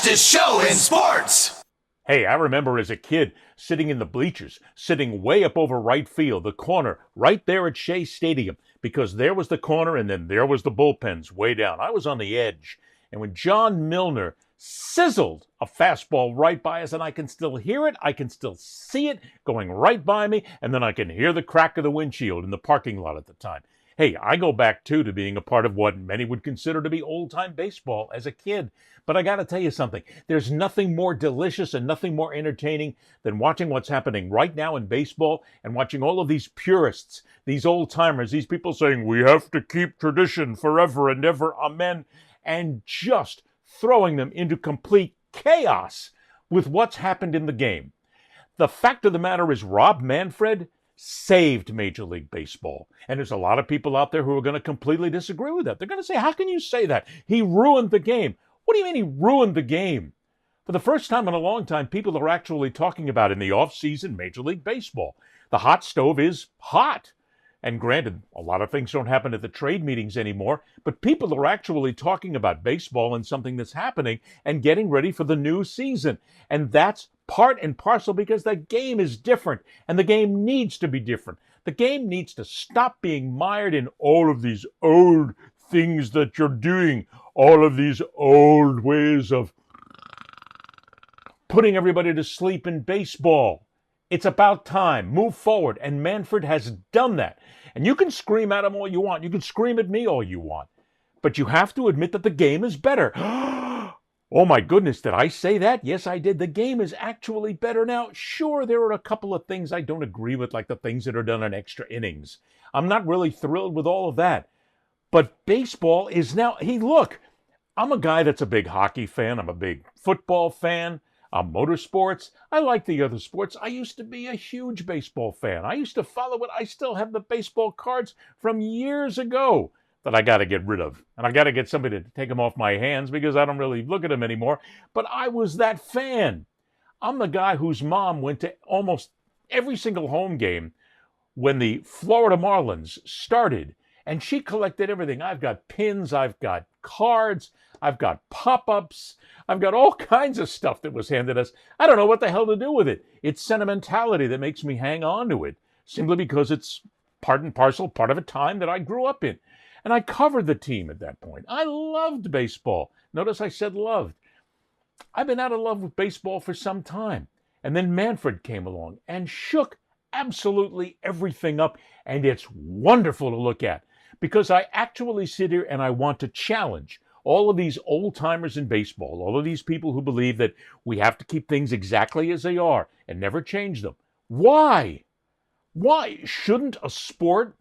fastest show in sports. Hey, I remember as a kid sitting in the bleachers, sitting way up over right field, the corner, right there at Shea Stadium, because there was the corner and then there was the bullpens way down. I was on the edge. And when John Milner sizzled a fastball right by us, and I can still hear it, I can still see it going right by me, and then I can hear the crack of the windshield in the parking lot at the time. Hey, I go back, too, to being a part of what many would consider to be old-time baseball as a kid. But I got to tell you something. There's nothing more delicious and nothing more entertaining than watching what's happening right now in baseball and watching all of these purists, these old-timers, these people saying, we have to keep tradition forever and ever, amen, and just throwing them into complete chaos with what's happened in the game. The fact of the matter is Rob Manfred saved Major League Baseball. And there's a lot of people out there who are going to completely disagree with that. They're going to say, how can you say that? He ruined the game. What do you mean he ruined the game? For the first time in a long time, people are actually talking about in the off-season Major League Baseball. The hot stove is hot. And granted, a lot of things don't happen at the trade meetings anymore, but people are actually talking about baseball and something that's happening and getting ready for the new season. And that's part and parcel because the game is different, and the game needs to be different. The game needs to stop being mired in all of these old things that you're doing, all of these old ways of putting everybody to sleep in baseball. It's about time. Move forward. And Manfred has done that. And you can scream at him all you want. You can scream at me all you want. But you have to admit that the game is better. Oh my goodness, did I say that? Yes, I did. The game is actually better now. Sure, there are a couple of things I don't agree with, like the things that are done in extra innings. I'm not really thrilled with all of that. But baseball is now, hey, look, I'm a guy that's a big hockey fan. I'm a big football fan. I'm motorsports. I like the other sports. I used to be a huge baseball fan. I used to follow it. I still have the baseball cards from years ago that I got to get rid of. And I got to get somebody to take them off my hands because I don't really look at them anymore. But I was that fan. I'm the guy whose mom went to almost every single home game when the Florida Marlins started. And she collected everything. I've got pins, I've got cards, I've got pop-ups, I've got all kinds of stuff that was handed us. I don't know what the hell to do with it. It's sentimentality that makes me hang on to it, simply because it's part and parcel, part of a time that I grew up in. And I covered the team at that point. I loved baseball. Notice I said loved. I've been out of love with baseball for some time. And then Manfred came along and shook absolutely everything up. And it's wonderful to look at. Because I actually sit here and I want to challenge all of these old-timers in baseball, all of these people who believe that we have to keep things exactly as they are and never change them. Why? Why shouldn't a sport,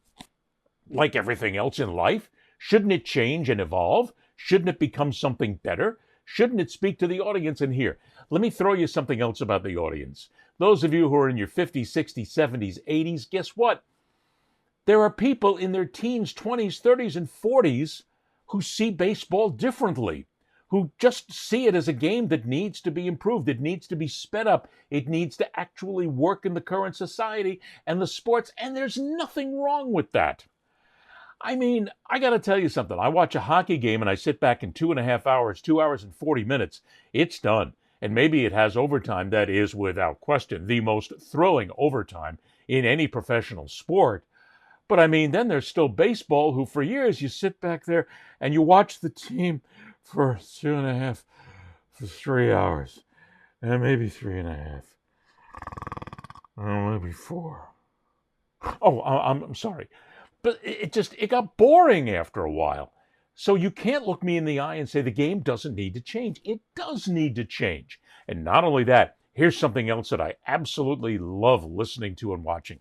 like everything else in life, shouldn't it change and evolve? Shouldn't it become something better? Shouldn't it speak to the audience? And here, let me throw you something else about the audience. Those of you who are in your 50s, 60s, 70s, 80s, guess what? There are people in their teens, 20s, 30s, and 40s who see baseball differently, who just see it as a game that needs to be improved. It needs to be sped up. It needs to actually work in the current society and the sports, and there's nothing wrong with that. I mean, I got to tell you something. I watch a hockey game and I sit back in 2.5 hours, 2 hours and 40 minutes. It's done. And maybe it has overtime. That is, without question, the most thrilling overtime in any professional sport. But I mean, then there's still baseball, who for years you sit back there and you watch the team for 2.5 to 3 hours, and maybe 3.5, or maybe 4. Oh, I'm sorry, but it got boring after a while. So you can't look me in the eye and say the game doesn't need to change. It does need to change. And not only that, here's something else that I absolutely love listening to and watching.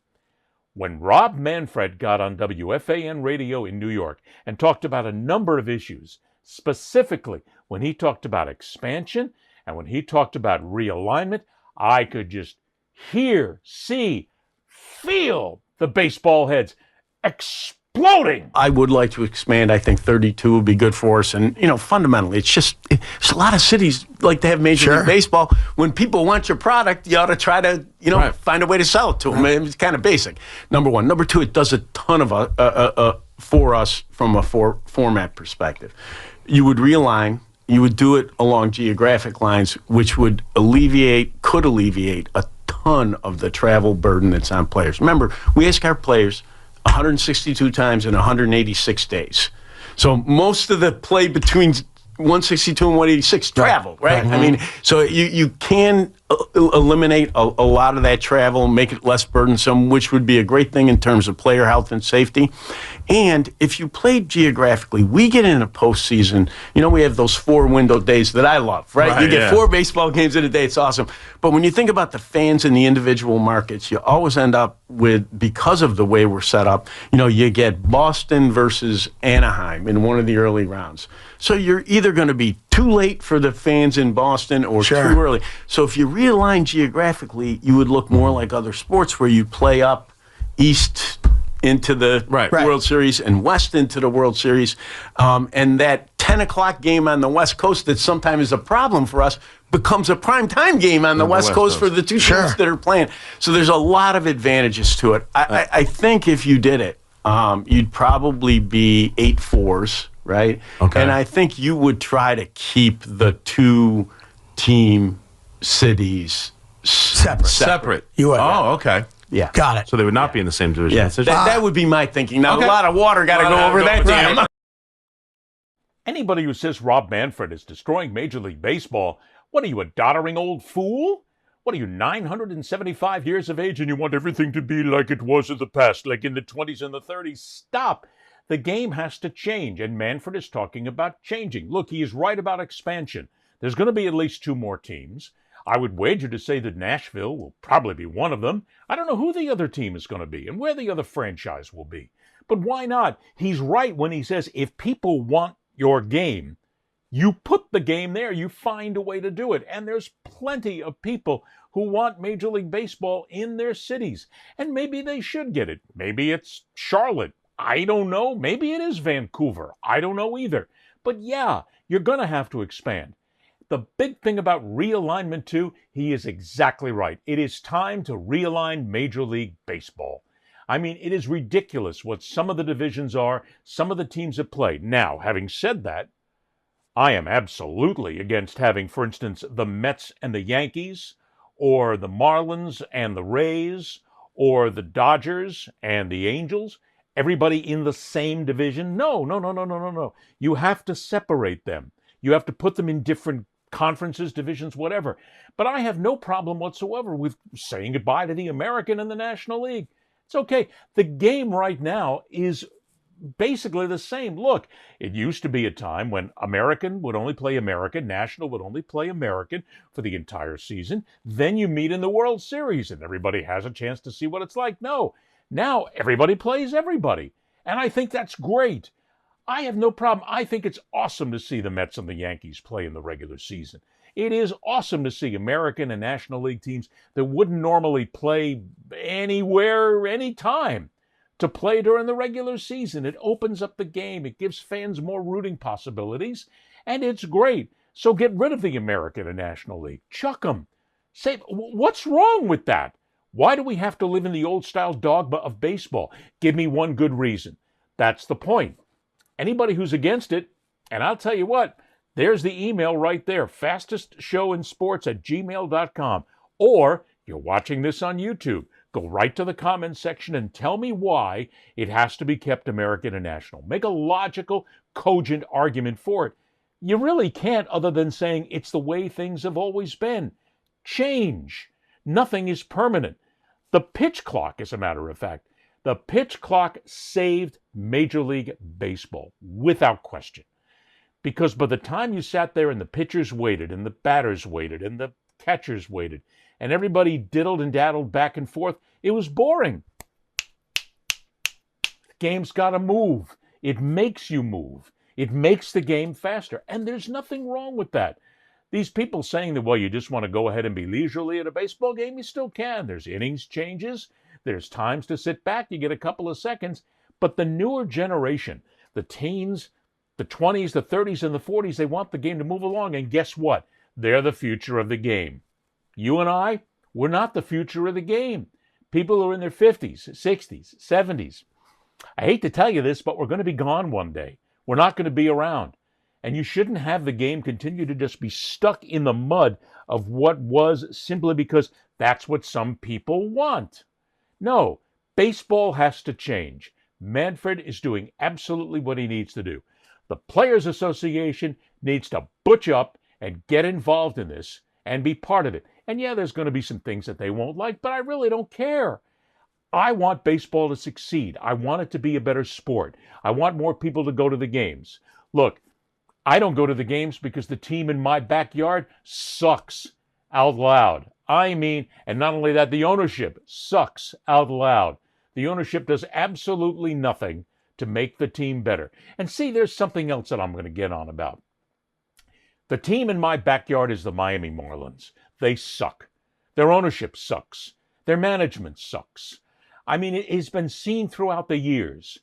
When Rob Manfred got on WFAN radio in New York and talked about a number of issues, specifically when he talked about expansion and when he talked about realignment, I could just hear, see, feel the baseball heads exploding. I would like to expand. I think 32 would be good for us. And, fundamentally, it's a lot of cities like to have Major League Baseball. When people want your product, you ought to try to, find a way to sell it to them. It's kind of basic, number one. Number two, it does a ton of for us from a format perspective. You would realign you would do it along geographic lines, which could alleviate a ton of the travel burden that's on players. Remember, we ask our players 162 times in 186 days. So most of the play between 162 and 186 travel, right? I mean, so you can eliminate a lot of that travel, make it less burdensome, which would be a great thing in terms of player health and safety. And if you play geographically, we get in a postseason, we have those 4 window days that I love, right? You get 4 baseball games in a day, it's awesome. But when you think about the fans in the individual markets, you always end up with, because of the way we're set up, you get Boston versus Anaheim in one of the early rounds. So you're either going to be too late for the fans in Boston or too early. So if you realign geographically, you would look more like other sports where you play up east into the World Series and west into the World Series. And that 10 o'clock game on the West Coast that sometimes is a problem for us becomes a primetime game on the West Coast for the two teams that are playing. So there's a lot of advantages to it. I think if you did it, you'd probably be 8-4s. Right? Okay. And I think you would try to keep the 2 team cities separate. You would. Oh, okay. Yeah. Got it. So they would not be in the same division. Yeah. That would be my thinking. Now, a lot of water got to go over that dam. Anybody who says Rob Manfred is destroying Major League Baseball, what are you, a doddering old fool? What are you, 975 years of age and you want everything to be like it was in the past, like in the 20s and the 30s? Stop. The game has to change, and Manfred is talking about changing. Look, he is right about expansion. There's going to be at least 2 more teams. I would wager to say that Nashville will probably be one of them. I don't know who the other team is going to be and where the other franchise will be. But why not? He's right when he says if people want your game, you put the game there. You find a way to do it. And there's plenty of people who want Major League Baseball in their cities. And maybe they should get it. Maybe it's Charlotte. I don't know. Maybe it is Vancouver. I don't know either. But yeah, you're going to have to expand. The big thing about realignment, too, he is exactly right. It is time to realign Major League Baseball. I mean, it is ridiculous what some of the divisions are, some of the teams that play. Now, having said that, I am absolutely against having, for instance, the Mets and the Yankees, or the Marlins and the Rays, or the Dodgers and the Angels. Everybody in the same division? No. You have to separate them. You have to put them in different conferences, divisions, whatever. But I have no problem whatsoever with saying goodbye to the American and the National League. It's okay. The game right now is basically the same. Look, it used to be a time when American would only play American, National would only play American for the entire season. Then you meet in the World Series and everybody has a chance to see what it's like. No. Now everybody plays everybody. And I think that's great. I have no problem. I think it's awesome to see the Mets and the Yankees play in the regular season. It is awesome to see American and National League teams that wouldn't normally play anywhere, anytime, to play during the regular season. It opens up the game. It gives fans more rooting possibilities. And it's great. So get rid of the American and National League. Chuck them. Say, what's wrong with that? Why do we have to live in the old-style dogma of baseball? Give me one good reason. That's the point. Anybody who's against it, and I'll tell you what, there's the email right there, fastestshowinsports@gmail.com. Or you're watching this on YouTube. Go right to the comments section and tell me why it has to be kept American and National. Make a logical, cogent argument for it. You really can't other than saying it's the way things have always been. Change. Nothing is permanent. The pitch clock, as a matter of fact, the pitch clock saved Major League Baseball, without question. Because by the time you sat there and the pitchers waited, and the batters waited, and the catchers waited, and everybody diddled and daddled back and forth, it was boring. The game's got to move. It makes you move. It makes the game faster. And there's nothing wrong with that. These people saying that, well, you just want to go ahead and be leisurely at a baseball game, you still can. There's innings changes. There's times to sit back. You get a couple of seconds. But the newer generation, the teens, the 20s, the 30s, and the 40s, they want the game to move along. And guess what? They're the future of the game. You and I, we're not the future of the game. People who are in their 50s, 60s, 70s. I hate to tell you this, but we're going to be gone one day. We're not going to be around. And you shouldn't have the game continue to just be stuck in the mud of what was simply because that's what some people want. No, baseball has to change. Manfred is doing absolutely what he needs to do. The Players Association needs to butch up and get involved in this and be part of it. And yeah, there's going to be some things that they won't like, but I really don't care. I want baseball to succeed. I want it to be a better sport. I want more people to go to the games. Look, I don't go to the games because the team in my backyard sucks out loud. I mean, and not only that, the ownership sucks out loud. The ownership does absolutely nothing to make the team better. And see, there's something else that I'm going to get on about. The team in my backyard is the Miami Marlins. They suck. Their ownership sucks. Their management sucks. I mean, it has been seen throughout the years.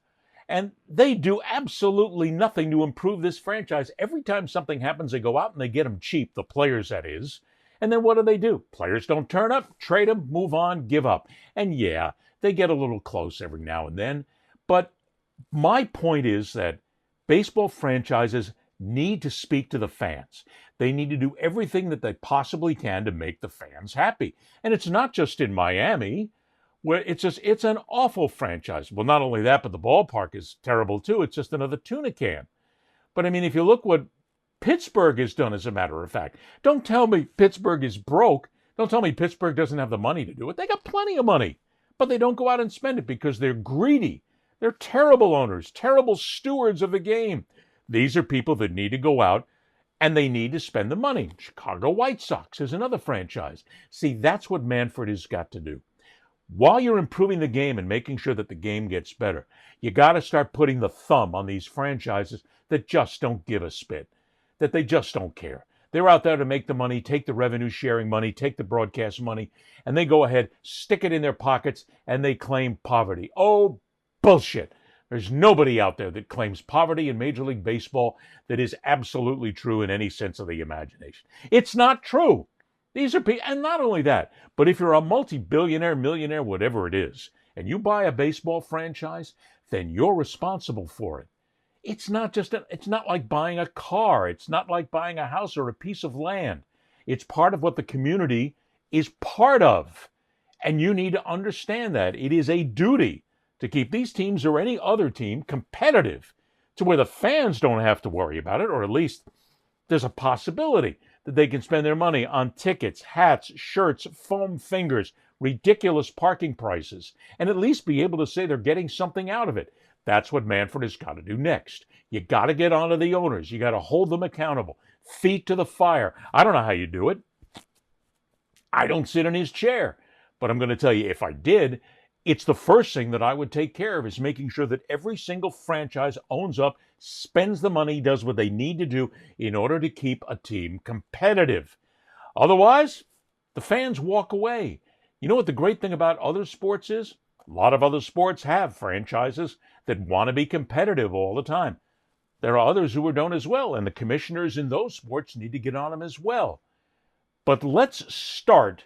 And they do absolutely nothing to improve this franchise. Every time something happens, they go out and they get them cheap, the players, that is. And then what do? Players don't turn up, trade them, move on, give up. And yeah, they get a little close every now and then. But my point is that baseball franchises need to speak to the fans. They need to do everything that they possibly can to make the fans happy. And it's not just in Miami, where it's an awful franchise. Well, not only that, but the ballpark is terrible too. It's just another tuna can. But I mean, if you look what Pittsburgh has done, as a matter of fact, don't tell me Pittsburgh is broke. Don't tell me Pittsburgh doesn't have the money to do it. They got plenty of money, but they don't go out and spend it because they're greedy. They're terrible owners, terrible stewards of the game. These are people that need to go out and they need to spend the money. Chicago White Sox is another franchise. See, that's what Manfred has got to do. While you're improving the game and making sure that the game gets better, you got to start putting the thumb on these franchises that just don't give a spit, that they just don't care. They're out there to make the money, take the revenue sharing money, take the broadcast money, and they go ahead, stick it in their pockets, and they claim poverty. Oh, bullshit. There's nobody out there that claims poverty in Major League Baseball that is absolutely true in any sense of the imagination. It's not true. These are people, and not only that, but if you're a multi-billionaire, millionaire, whatever it is, and you buy a baseball franchise, then you're responsible for it. It's not like buying a car. It's not like buying a house or a piece of land. It's part of what the community is part of. And you need to understand that. It is a duty to keep these teams or any other team competitive to where the fans don't have to worry about it, or at least there's a possibility that they can spend their money on tickets, hats, shirts, foam fingers, ridiculous parking prices, and at least be able to say they're getting something out of it. That's what Manfred has got to do next. You got to get onto the owners. You got to hold them accountable. Feet to the fire. I don't know how you do it. I don't sit in his chair. But I'm going to tell you, if I did, it's the first thing that I would take care of, is making sure that every single franchise owns up, spends the money, does what they need to do in order to keep a team competitive. Otherwise, the fans walk away. You know what the great thing about other sports is? A lot of other sports have franchises that want to be competitive all the time. There are others who don't as well, and the commissioners in those sports need to get on them as well. But let's start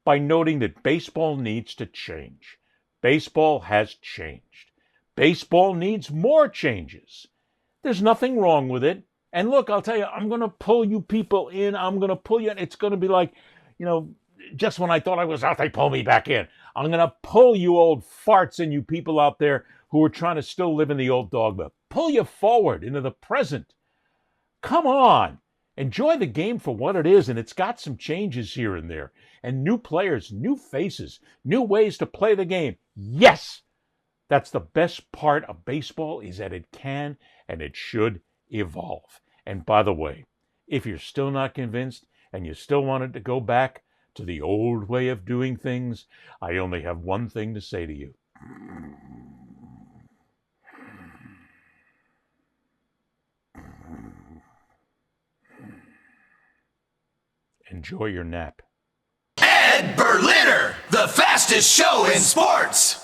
by noting that baseball needs to change. Baseball has changed. Baseball needs more changes. There's nothing wrong with it. And look, I'll tell you, I'm going to pull you people in. I'm going to pull you in. It's going to be like, just when I thought I was out, they pull me back in. I'm going to pull you old farts and you people out there who are trying to still live in the old dogma. Pull you forward into the present. Come on. Enjoy the game for what it is, and it's got some changes here and there. And new players, new faces, new ways to play the game. Yes! That's the best part of baseball, is that it can and it should evolve. And by the way, if you're still not convinced and you still want it to go back to the old way of doing things, I only have one thing to say to you. Enjoy your nap. Ed Berliner, the fastest show in sports.